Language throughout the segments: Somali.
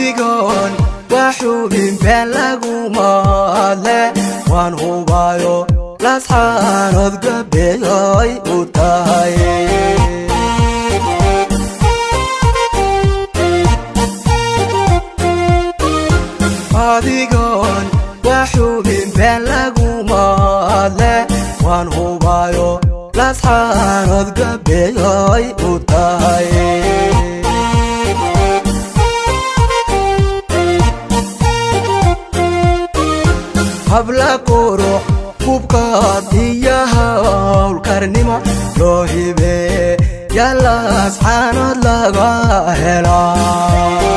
adigoon waxubin been laguma hadle waan hubayo lasxaanood gabeeyoy u tahay adigoon waxubin been laguma hadle waan hubayo lasxaanood gabeeyoy u tahay habla qurux hubkaad iyo hawlkarnimo loo hibee yalla asxaanood laga helaa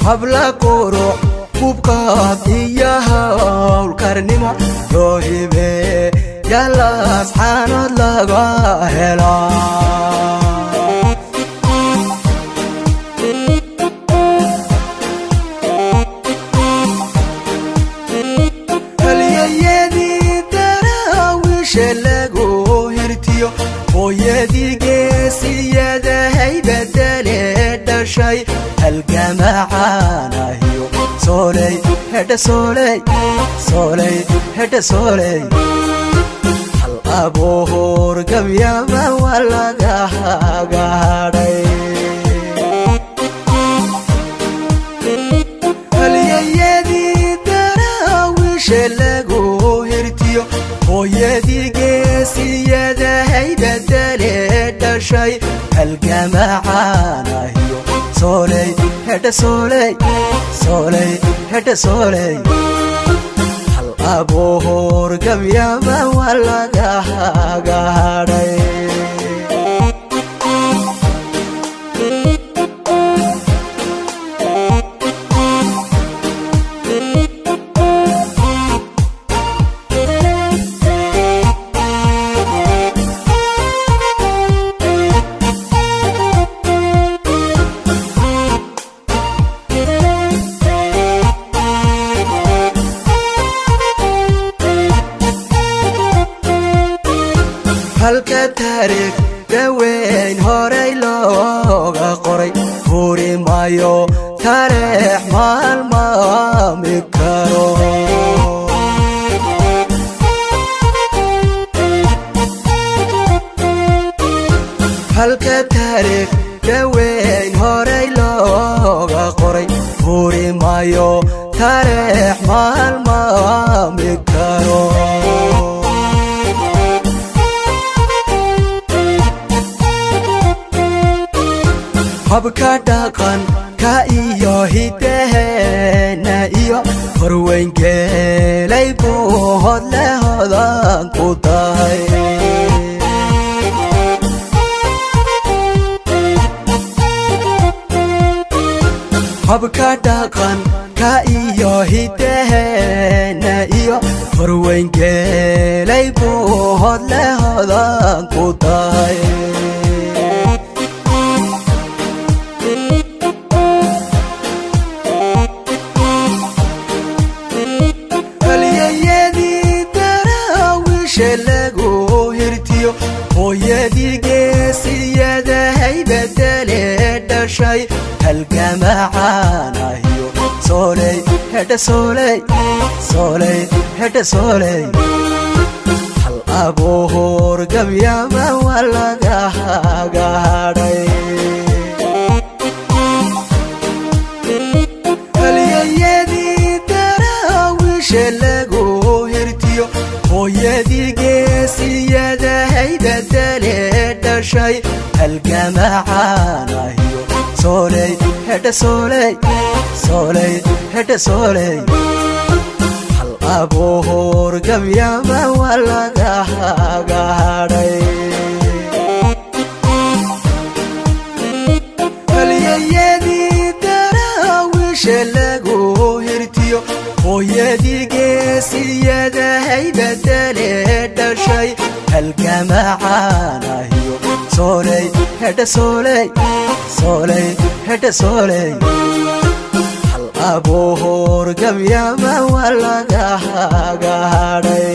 habla qurux hubkaad iyo hawlkarnimo loo hibee yalla asxaanood laga helaa lagu hirtiyo hooyadii geesiyada haybadale dhashay halgamacaanahiyo sooley hedha sooley sooley hedha sooley hal abuur gabyaba waa laga hagaadhay halyayadii daraawiishe lagu hirtiyo hooyadii geesiyada haybadale dhashay halgamacaanahiyo sooley hedha sooley sooley hedha sooley hal abuur gabyaba waa laga hagaadhay halka taariikh daweyn horay looga qoray huri maayo taariikh maalmaami karo halka taariikh daweyn horay looga qoray huri maayo taariikh maalmaami karo habka dhaqanka iyo hidaheena iyo horweyngeelay buu hodle hodan ku tahay habka dhaqanka iyo hidaheena iyo horweyngeelay buu hodle hodan ku tahay lagu hirtiyo hooyadii geesiyada haybadale dhashay halgamacaanahiyo sooley hedha sooley sooley hedha sooley hal abuur gabyaba waa laga hagaadhay halyayadii daraawiishe lagu hirtiyo hooyadii geesiyada haybadale dhashay halgamacaanahiyo sooley hedha sooley sooley hedha sooley hal abuur gabyaba waa laga hagaadhay halyayadii daraawiishe lagu hirtiyo hooyadii geesiyada haybadale dhashay halgamacaanahiyo sooley hedha sooley sooley hedha sooley hal abuur gabyaba waa laga hagaadhay